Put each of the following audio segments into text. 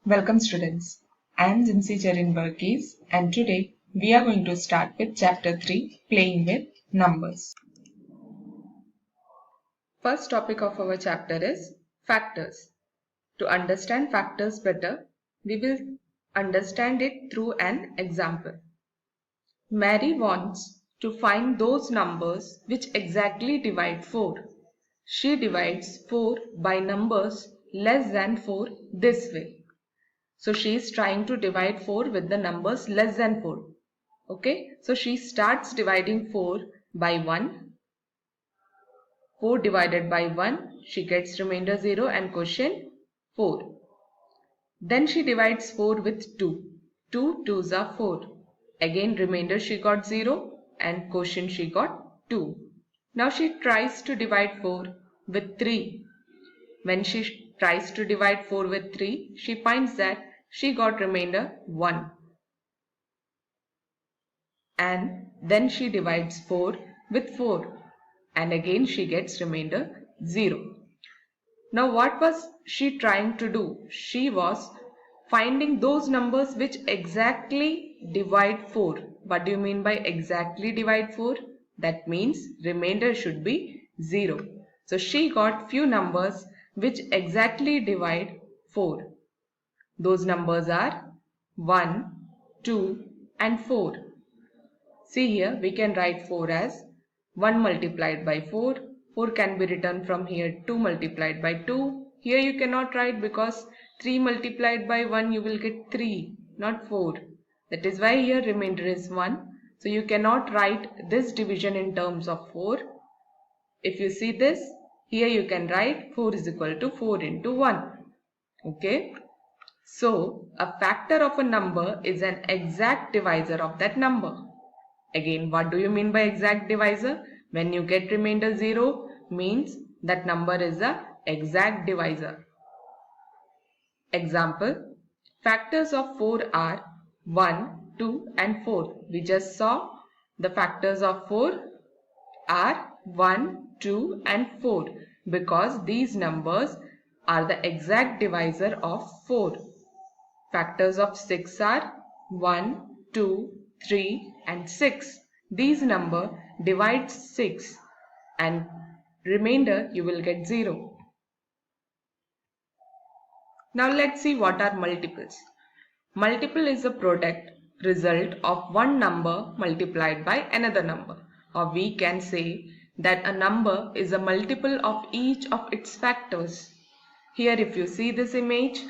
Welcome students. I am Jincy Jerin and today we are going to start with chapter 3 playing with numbers. First topic of our chapter is factors. To understand factors better, we will understand it through an example. Mary wants to find those numbers which exactly divide 4. She divides 4 by numbers less than 4 this way. So she is trying to divide 4 with the numbers less than 4. Okay, so she starts dividing 4 by 1. 4 divided by 1, she gets remainder 0 and quotient 4. Then she divides 4 with 2. 2 2s are 4. Again remainder she got 0 and quotient she got 2. Now she tries to divide 4 with 3. When she tries to divide 4 with 3, she finds that she got remainder 1. And then she divides 4 with 4 and again she gets remainder 0. Now what was she trying to do? She was finding those numbers which exactly divide 4. What do you mean by exactly divide 4? That means remainder should be 0. So she got few numbers which exactly divide 4. Those numbers are 1, 2 and 4. See here, we can write 4 as 1 multiplied by 4. 4 can be written from here 2 multiplied by 2. Here you cannot write because 3 multiplied by 1 you will get 3, not 4. That is why here remainder is 1. So you cannot write this division in terms of 4. If you see this, here you can write 4 is equal to 4 into 1. Okay. So a factor of a number is an exact divisor of that number. Again, what do you mean by exact divisor? When you get remainder 0 means that number is a exact divisor. Example, factors of 4 are 1, 2 and 4. We just saw the factors of 4 are 1, 2 and 4 because these numbers are the exact divisor of 4. Factors of 6 are 1, 2, 3 and 6. These number divides 6 and remainder you will get 0. Now let's see what are multiples. Multiple is a product result of one number multiplied by another number, or we can say that a number is a multiple of each of its factors. Here if you see this image,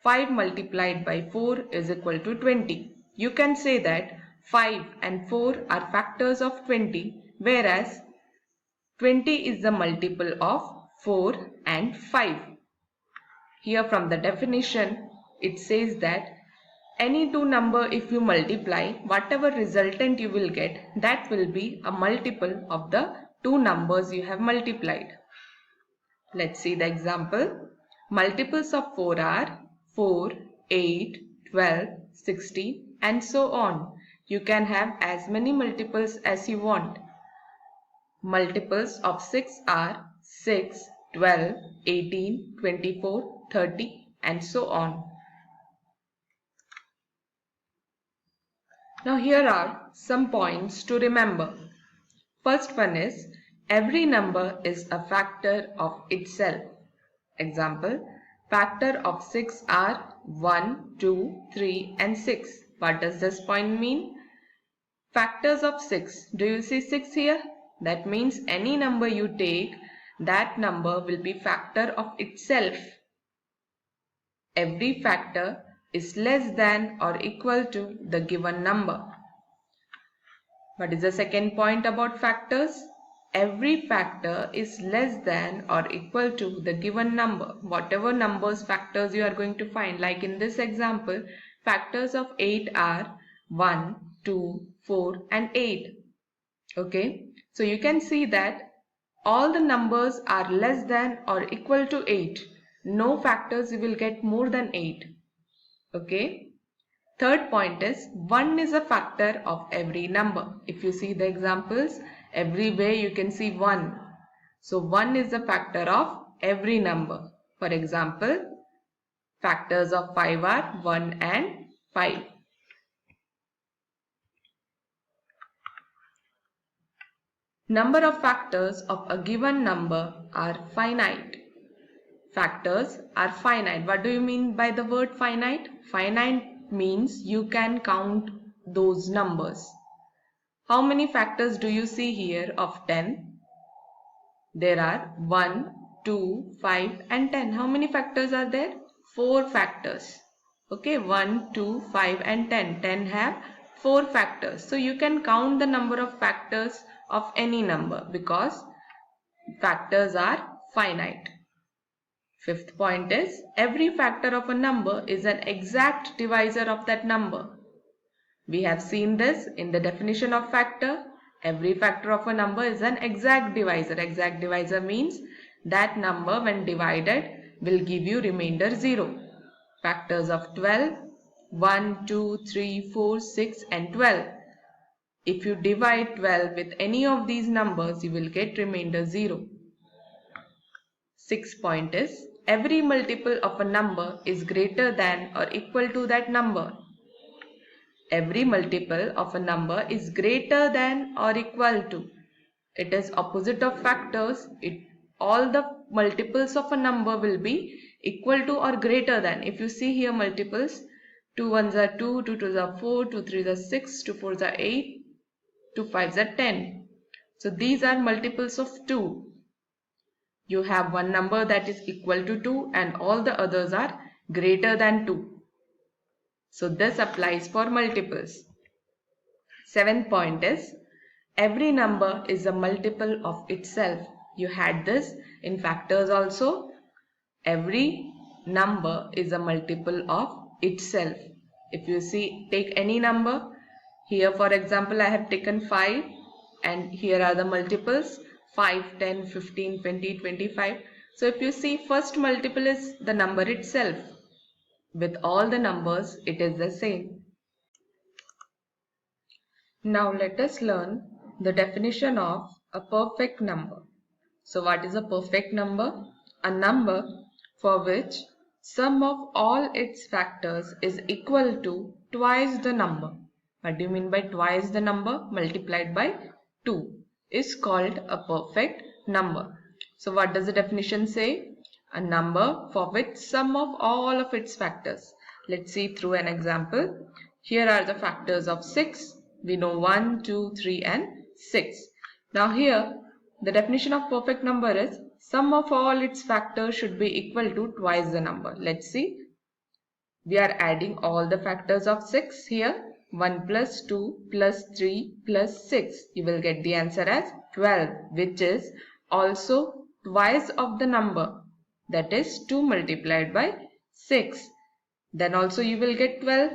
5 multiplied by 4 is equal to 20. You can say that 5 and 4 are factors of 20, whereas 20 is the multiple of 4 and 5. Here from the definition, it says that any two number if you multiply, whatever resultant you will get, that will be a multiple of the two numbers you have multiplied. Let's see the example. Multiples of 4 are 4, 8, 12, 16 and so on. You can have as many multiples as you want. Multiples of 6 are 6, 12, 18, 24, 30 and so on. Now here are some points to remember. First one is every number is a factor of itself. Example, factor of 6 are 1, 2, 3 and 6. What does this point mean? Factors of 6. Do you see 6 here? That means any number you take, that number will be factor of itself. Every factor is less than or equal to the given number. What is the second point about factors? Every factor is less than or equal to the given number. Whatever numbers factors you are going to find, like in this example, factors of 8 are 1, 2, 4 and 8. Okay, so you can see that all the numbers are less than or equal to 8. No factors you will get more than 8. Okay. Third point is 1 is a factor of every number. If you see the examples, everywhere you can see 1. So 1 is a factor of every number. For example, Factors of 5 are 1 and 5. Number of factors of a given number are finite. Factors are finite. What do you mean by the word finite? Finite means you can count those numbers. How many factors do you see here of 10? There are 1, 2, 5 and 10. How many factors are there? 4 factors. Okay, 1, 2, 5 and 10. 10 have 4 factors. So you can count the number of factors of any number because factors are finite. Fifth point is every factor of a number is an exact divisor of that number. We have seen this in the definition of factor. Every factor of a number is an exact divisor. Exact divisor means that number when divided will give you remainder 0. Factors of 12, 1, 2, 3, 4, 6 and 12. If you divide 12 with any of these numbers, you will get remainder 0. Sixth point is every multiple of a number is greater than or equal to that number. Every multiple of a number is greater than or equal to. It is opposite of factors. All the multiples of a number will be equal to or greater than. If you see here multiples, 2 ones are 2, 2 twos are 4, 2 threes are 6, 2 fours are 8, 2 fives are 10. So these are multiples of 2. You have one number that is equal to 2 and all the others are greater than 2. So this applies for multiples. Seventh point is every number is a multiple of itself. You had this in factors also. Every number is a multiple of itself. If you see, take any number. Here for example I have taken 5 and here are the multiples 5, 10, 15, 20, 25. So if you see, first multiple is the number itself. With all the numbers, it is the same. Now let us learn the definition of a perfect number. So what is a perfect number? A number for which sum of all its factors is equal to twice the number. What do you mean by twice the number? Multiplied by 2 is called a perfect number. So what does the definition say? A number for which sum of all of its factors. Let's see through an example. Here are the factors of 6. We know 1, 2, 3 and 6. Now here the definition of perfect number is sum of all its factors should be equal to twice the number. Let's see. We are adding all the factors of 6 here. 1 plus 2 plus 3 plus 6. You will get the answer as 12, which is also twice of the number. That is 2 multiplied by 6. Then also you will get 12.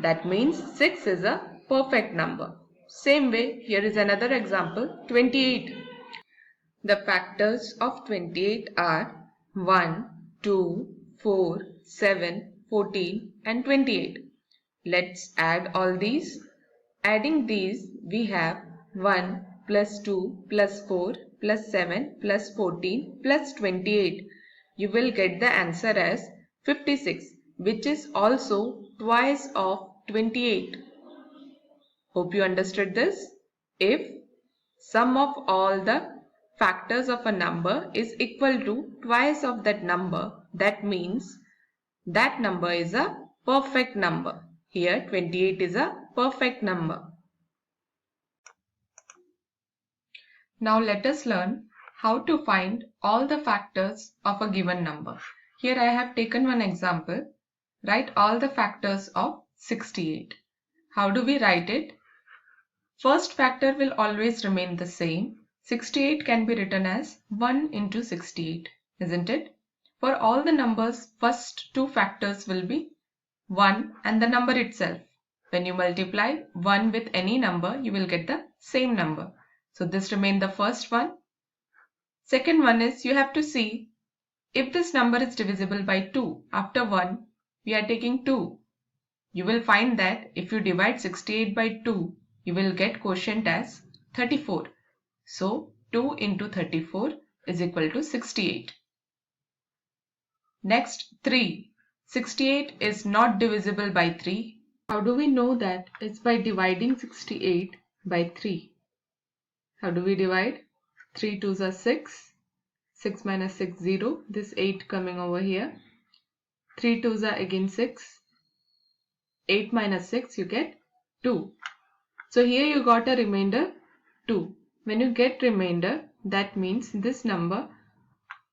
That means 6 is a perfect number. Same way, here is another example, 28. The factors of 28 are 1, 2, 4, 7, 14 and 28. Let's add all these. Adding these, we have 1 plus 2 plus 4 plus 7 plus 14 plus 28. You will get the answer as 56, which is also twice of 28. Hope you understood this. If sum of all the factors of a number is equal to twice of that number, that means that number is a perfect number. Here 28 is a perfect number. Now let us learn how to find all the factors of a given number. Here I have taken one example. Write all the factors of 68. How do we write it? First factor will always remain the same. 68 can be written as 1 into 68, isn't it? For all the numbers, first two factors will be 1 and the number itself. When you multiply 1 with any number, you will get the same number. So this remains the first one. Second one is you have to see if this number is divisible by 2. After 1, we are taking 2. You will find that if you divide 68 by 2, you will get quotient as 34. So 2 into 34 is equal to 68. Next 3. 68 is not divisible by 3. How do we know that? It's by dividing 68 by 3. How do we divide? 3 2s are 6. 6 minus 6, 0. This 8 coming over here. 3 2s are again 6. 8 minus 6, you get 2. So here you got a remainder 2. When you get remainder, that means this number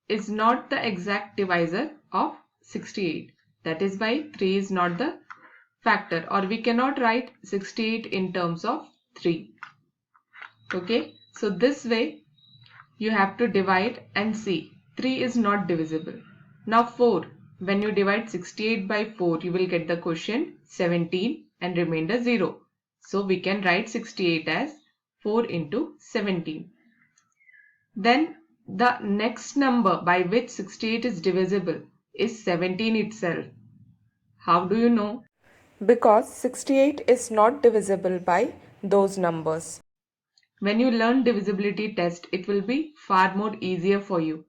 is not the exact divisor of 68. That is why 3 is not the factor, or we cannot write 68 in terms of 3. Okay, so this way you have to divide and see 3 is not divisible. Now 4, when you divide 68 by 4, you will get the quotient 17 and remainder 0. So we can write 68 as 4 into 17. Then the next number by which 68 is divisible is 17 itself. How do you know? Because 68 is not divisible by those numbers. When you learn divisibility test, it will be far more easier for you.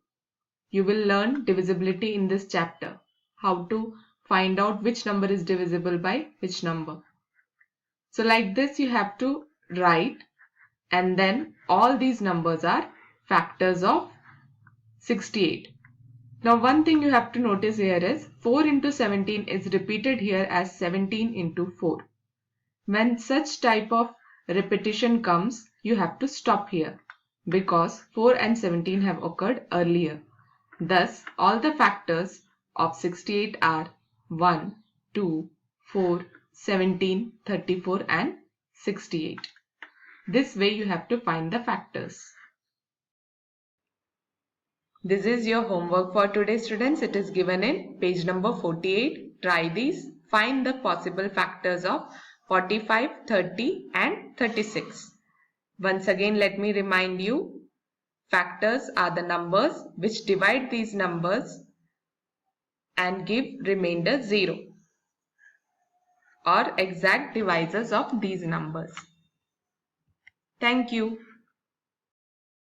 You will learn divisibility in this chapter. How to find out which number is divisible by which number. So like this you have to write, and then all these numbers are factors of 68. Now one thing you have to notice here is 4 into 17 is repeated here as 17 into 4. When such type of repetition comes, you have to stop here because 4 and 17 have occurred earlier. Thus, all the factors of 68 are 1, 2, 4, 17, 34 and 68. This way you have to find the factors. This is your homework for today, students. It is given in page number 48. Try these. Find the possible factors of 45, 30 and 36. Once again, let me remind you, factors are the numbers which divide these numbers and give remainder 0, or exact divisors of these numbers. Thank you.